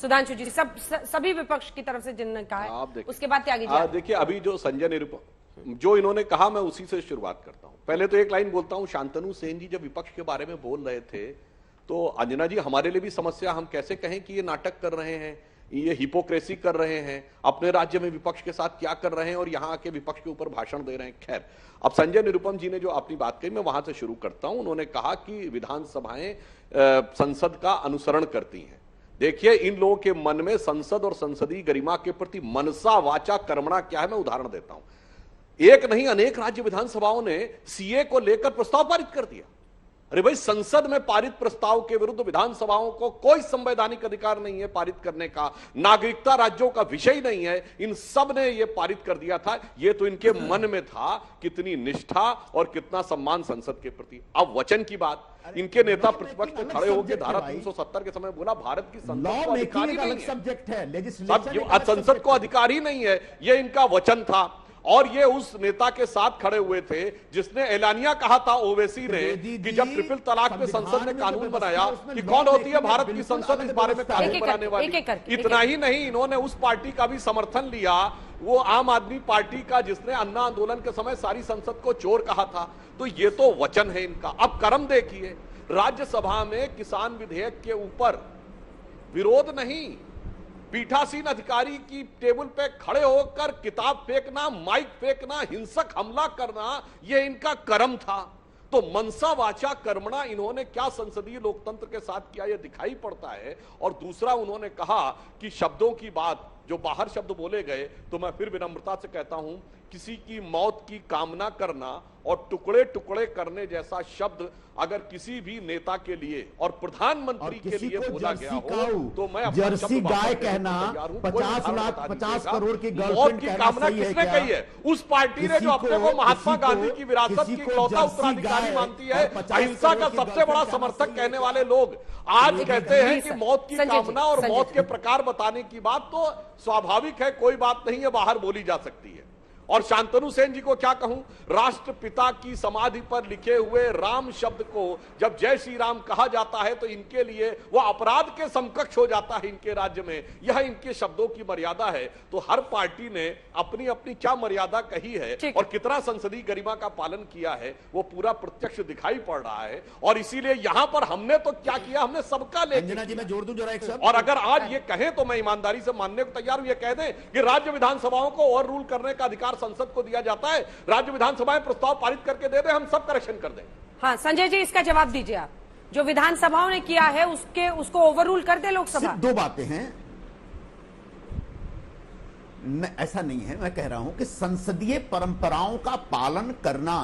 सुधांशु जी, सभी विपक्ष की तरफ से जिन्होंने कहा है, उसके बाद त्यागी जी। देखिए, अभी जो संजय निरुपम जो इन्होंने कहा, मैं उसी से शुरुआत करता हूं। पहले तो एक लाइन बोलता हूं, शांतनु सेन जी जब विपक्ष के बारे में बोल रहे थे तो अंजना जी, हमारे लिए भी समस्या, हम कैसे कहें कि ये नाटक कर रहे हैं, ये हिपोक्रेसी कर रहे हैं, अपने राज्य में विपक्ष के साथ क्या कर रहे हैं और यहां आके विपक्ष के ऊपर भाषण दे रहे हैं। खैर, अब संजय निरुपम जी ने जो अपनी बात कही, मैं वहां से शुरू करता हूं। उन्होंने कहा कि विधानसभाएं संसद का अनुसरण करती हैं। देखिए, इन लोगों के मन में संसद और संसदीय गरिमा के प्रति मनसा वाचा कर्मणा क्या है, मैं उदाहरण देता हूं। एक नहीं, अनेक राज्य विधानसभाओं ने सीए को लेकर प्रस्ताव पारित कर दिया। अरे भाई, संसद में पारित प्रस्ताव के विरुद्ध विधानसभाओं को कोई संवैधानिक अधिकार नहीं है पारित करने का, नागरिकता राज्यों का विषय नहीं है, इन सब ने यह पारित कर दिया था। यह तो इनके मन में था, कितनी निष्ठा और कितना सम्मान संसद के प्रति। अब वचन की बात, इनके नेता प्रतिपक्ष ने खड़े होकर धारा 370 के समय बोला भारत की संसद को अधिकार ही नहीं है, संसद को अधिकार ही नहीं है, यह इनका वचन था। और ये उस नेता के साथ खड़े हुए थे जिसने एलानिया कहा था ओवैसी ने कि जब ट्रिपल तलाक पे संसद ने कानून बनाया कि कौन होती है भारत की संसद इस बारे में कानून बनाने वाली। इतना ही नहीं, इन्होंने उस पार्टी का भी समर्थन लिया, वो आम आदमी पार्टी का, जिसने अन्ना आंदोलन के समय सारी संसद को चोर कहा था। तो ये तो वचन है इनका। अब कर्म देखिए, राज्यसभा में किसान विधेयक के ऊपर विरोध नहीं, पीठासीन अधिकारी की टेबल पे खड़े होकर किताब फेंकना, माइक फेंकना, हिंसक हमला करना, यह इनका कर्म था। तो मनसा वाचा कर्मणा इन्होंने क्या संसदीय लोकतंत्र के साथ किया, यह दिखाई पड़ता है। और दूसरा, उन्होंने कहा कि शब्दों की बात, जो बाहर शब्द बोले गए, तो मैं फिर विनम्रता से कहता हूं, किसी की मौत की कामना करना और टुकड़े टुकड़े करने जैसा शब्द अगर किसी भी नेता के लिए और प्रधानमंत्री के लिए बोला गया हो, तो मैं जर्सी गाय कहना, 50 करोड़ की मौत की कामना किसने कही है? उस पार्टी ने जो अपने को महात्मा गांधी की विरासत की इकलौता उत्तराधिकारी मानती है, अहिंसा का सबसे बड़ा समर्थक कहने वाले लोग आज कहते हैं कि मौत की कामना और मौत के प्रकार बताने की बात तो स्वाभाविक है, कोई बात नहीं है, बाहर बोली जा सकती है। और शांतनु सेन जी को क्या कहूं, राष्ट्रपिता की समाधि पर लिखे हुए राम शब्द को जब जय श्री राम कहा जाता है तो इनके लिए वह अपराध के समकक्ष हो जाता है इनके राज्य में। यह इनके शब्दों की मर्यादा है। तो हर पार्टी ने अपनी अपनी क्या मर्यादा कही है और कितना संसदीय गरिमा का पालन किया है, वो पूरा प्रत्यक्ष दिखाई पड़ रहा है। और इसीलिए यहां पर हमने तो क्या किया, हमने सबका ले। मैं जोड़ दूं जरा एक शब्द, और अगर आज ये कहें तो मैं ईमानदारी से मानने को तैयार हूं, ये कह दें कि राज्य विधानसभाओं को ओवर रूल करने का अधिकार संसद को दिया जाता है, राज्य विधानसभाएं प्रस्ताव पारित करके दे दे, हम सब करेक्शन कर दें। हाँ संजय जी, इसका जवाब दीजिए आप। जो विधानसभाओं ने किया है उसको ओवररूल कर दे लोकसभा। दो बातें हैं, ऐसा नहीं है। मैं कह रहा हूं कि संसदीय परंपराओं का पालन करना,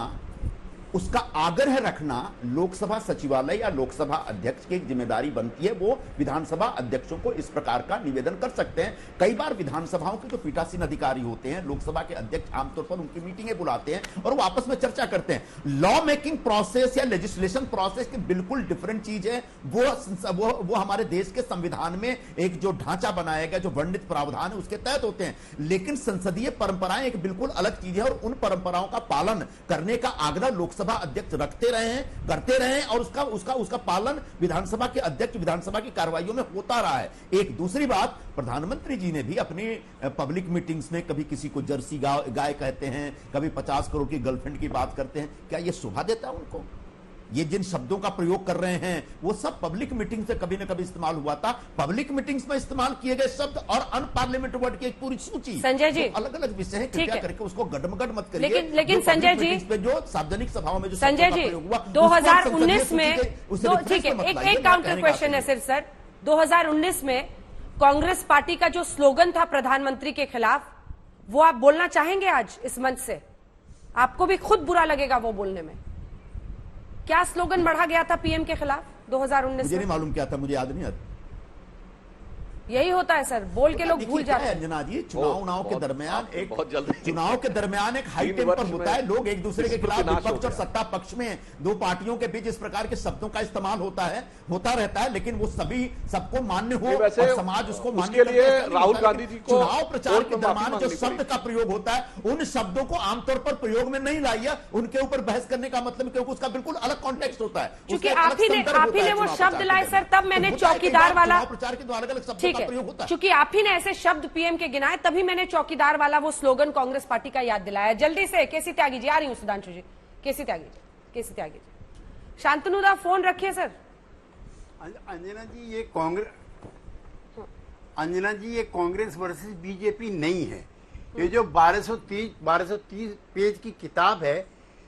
उसका आग्रह रखना लोकसभा सचिवालय या लोकसभा अध्यक्ष की जिम्मेदारी बनती है। वो विधानसभा अध्यक्षों को इस प्रकार का निवेदन कर सकते हैं। कई बार विधानसभाओं के जो पीठासीन अधिकारी होते हैं, लोकसभा के अध्यक्ष आमतौर पर उनकी मीटिंगें बुलाते हैं और वो आपस में चर्चा करते हैं। लॉ मेकिंग प्रोसेस या लेजिस्लेशन प्रोसेस की बिल्कुल डिफरेंट चीज है। वो हमारे देश के संविधान में एक जो ढांचा बनाया गया, जो वर्णित प्रावधान है, उसके तहत होते हैं। लेकिन संसदीय परंपराएं एक बिल्कुल अलग चीज है और उन परंपराओं का पालन करने का आग्रह लोकसभा अध्यक्ष रखते रहे हैं, करते रहे हैं और उसका पालन विधानसभा के अध्यक्ष विधानसभा की कार्रवाइयों में होता रहा है। एक दूसरी बात, प्रधानमंत्री जी ने भी अपनी पब्लिक मीटिंग्स में कभी किसी को जर्सी गाय कहते हैं, कभी 50 करोड़ की गर्लफ्रेंड की बात करते हैं। क्या यह शोभा देता है उनको? ये जिन शब्दों का प्रयोग कर रहे हैं वो सब पब्लिक मीटिंग से कभी न कभी इस्तेमाल हुआ था। पब्लिक मीटिंग्स में इस्तेमाल किए गए शब्द और अनपार्लियामेंट वर्ड की एक पूरी सूची, संजय जी, अलग अलग विषय है, कृपया करके उसको गडमगड मत करिए। लेकिन संजय जी, जो सार्वजनिक सभाओं में जो संजय जी 2019 में, ठीक है, एक काउंटर क्वेश्चन है सिर्फ सर, 2019 में कांग्रेस पार्टी का जो स्लोगन था प्रधानमंत्री के खिलाफ, वो आप बोलना चाहेंगे आज इस मंच से? आपको भी खुद बुरा लगेगा वो बोलने में। क्या स्लोगन बढ़ा गया था पीएम के खिलाफ 2019 में? मुझे नहीं मालूम क्या था, मुझे याद नहीं आता। यही होता है सर, बोल के लोग भूल जाते हैं। अंजना जी, चुनाव के दरमियान एक हाई टेम्पर होता है, लोग एक दूसरे के खिलाफ, विपक्ष और सत्ता पक्ष में दो पार्टियों के बीच इस प्रकार के शब्दों का इस्तेमाल होता रहता है। लेकिन वो सबको मान्य हो और समाज उसको मान्य के लिए राहुल गांधी जी को चुनाव प्रचार के दरमियान जो शब्द का प्रयोग होता है, उन शब्दों को आमतौर पर प्रयोग में नहीं लाइए। उनके ऊपर बहस करने का मतलब, क्योंकि उसका बिल्कुल अलग कॉन्टेक्स्ट होता है। क्योंकि आप ही ने वो शब्द लाए सर, तब मैंने चौकीदार वाला प्रचार के दो अलग अलग शब्द का प्रयोग होता है। क्योंकि आप ही ने ऐसे शब्द पीएम के गिनाए, तभी मैंने चौकीदार वाला वो स्लोगन कांग्रेस पार्टी का याद दिलाया। जल्दी से केसी त्यागी जी, आ रही हूं सुधांशु जी। केसी त्यागी जी, शांतनु दा फोन रखिए सर। अंजना जी, ये कांग्रेस वर्सेस बीजेपी नहीं है। ये जो 1230 पेज की किताब है,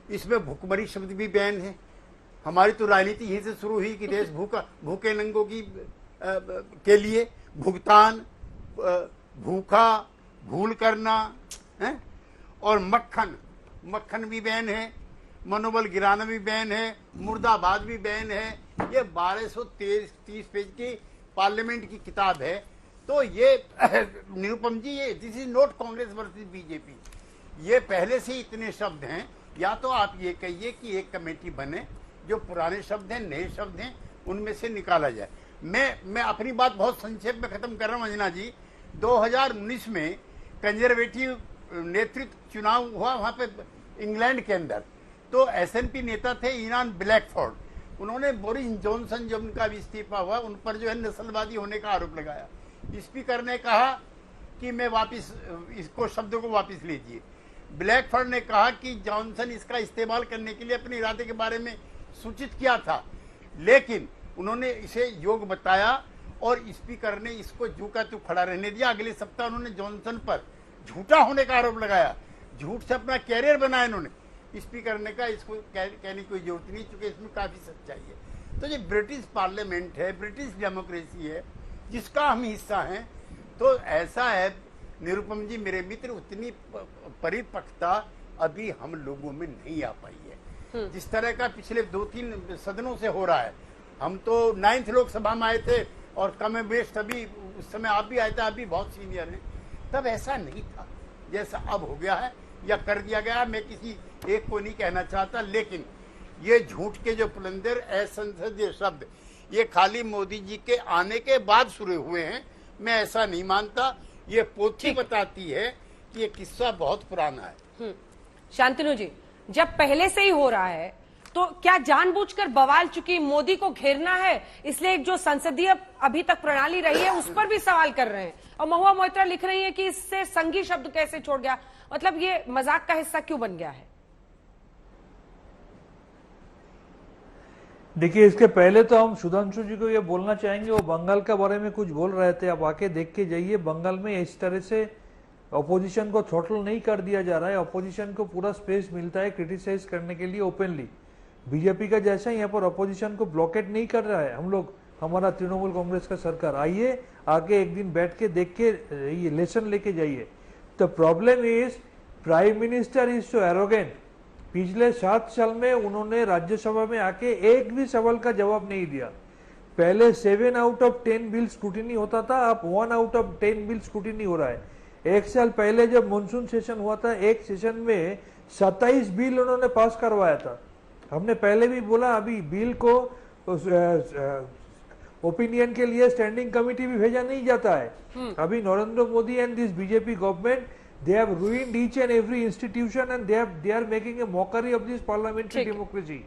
इसमें भुखमरी शब्द भी बैन है। हमारी तो राजनीति यहीं से शुरू हुई कि देश भूखे नंगों की के लिए भुगतान, भूखा, भूल करना है, और मक्खन भी बैन है, मनोबल गिराना भी बैन है, मुर्दाबाद भी बैन है। ये 1230 पेज की पार्लियामेंट की किताब है। तो ये निरुपम जी, ये this is not Congress versus BJP. ये पहले से इतने शब्द हैं। या तो आप ये कहिए कि एक कमेटी बने, जो पुराने शब्द हैं, नए शब्द हैं, उनमें से निकाला जाए। मैं अपनी बात बहुत संक्षेप में खत्म कर रहा हूं अंजना जी। 2019 में कंजर्वेटिव नेतृत्व चुनाव हुआ वहां पे इंग्लैंड के अंदर। तो एसएनपी नेता थे इयान ब्लैकफोर्ड। उन्होंने बोरिस जॉनसन, जो उनका भी इस्तीफा हुआ, उन पर जो है नस्लवादी होने का आरोप लगाया। स्पीकर ने कहा कि मैं वापस इसको शब्दों को वापस लीजिए। ब्लैकफोर्ड ने कहा कि जॉनसन इसका इस्तेमाल करने के लिए अपने इरादे के बारे में सूचित किया था, लेकिन उन्होंने इसे योग्य बताया और स्पीकर ने इसको जू का तू खड़ा रहने दिया। अगले सप्ताह उन्होंने जॉनसन पर झूठा होने का आरोप लगाया। झूठ से अपना कैरियर बनाया इन्होंने। स्पीकर ने कहा इसको कहने की कोई जरूरत नहीं, चूंकि इसमें काफी सच्चाई है। तो ये ब्रिटिश पार्लियामेंट है, ब्रिटिश डेमोक्रेसी है, जिसका हम हिस्सा हैं। तो ऐसा है निरुपम जी, मेरे मित्र, उतनी परिपक्वता अभी हम लोगों में नहीं आ पाई है जिस तरह का पिछले 2-3 सदनों से हो रहा है। हम तो 9th लोकसभा में आए थे और कम बेश तभी उस समय आप भी आए थे, आप भी बहुत सीनियर हैं। तब ऐसा नहीं था जैसा अब हो गया है या कर दिया गया। मैं किसी एक को नहीं कहना चाहता, लेकिन ये झूठ के जो पुलंदर असंसदीय शब्द, ये खाली मोदी जी के आने के बाद शुरू हुए हैं। मैं ऐसा नहीं मानता। ये पोथी बताती है कि ये किस्सा बहुत पुराना है। शांतनु जी, जब पहले से ही हो रहा है तो क्या जानबूझकर बवाल, चूंकि मोदी को घेरना है इसलिए जो संसदीय अभी तक प्रणाली रही है उस पर भी सवाल कर रहे हैं। और महुआ मोइत्रा लिख रही है कि इससे संघी शब्द कैसे छोड़ गया, मतलब ये मजाक का हिस्सा क्यों बन गया है? देखिए, इसके पहले तो हम सुधांशु जी को ये बोलना चाहेंगे, वो बंगाल के बारे में कुछ बोल रहे थे, आप आके देख के जाइए। बंगाल में इस तरह से अपोजिशन को थ्रॉटल नहीं कर दिया जा रहा है। अपोजिशन को पूरा स्पेस मिलता है क्रिटिसाइज करने के लिए ओपनली। बीजेपी का जैसा यहाँ पर अपोजिशन को ब्लॉकेट नहीं कर रहा है। हम लोग, हमारा तृणमूल कांग्रेस का सरकार, आइए आके एक दिन बैठ के देख के ये लेसन लेके जाइए। The problem is prime minister is so arrogant. पिछले 7 साल में उन्होंने राज्यसभा में आके एक भी सवाल का जवाब नहीं दिया। पहले 7 आउट ऑफ 10 बिल स्क्रूटिनी होता था, अब 1 आउट ऑफ 10 बिल स्क्रूटिनी हो रहा है। 1 साल पहले जब मॉनसून सेशन हुआ था, एक सेशन में 27 बिल उन्होंने पास करवाया था। हमने पहले भी बोला, अभी बिल को ओपिनियन के लिए स्टैंडिंग कमेटी भी भेजा नहीं जाता है। अभी Narendra Modi and this BJP government, they have ruined each and every institution and they are making a mockery of this parliamentary democracy.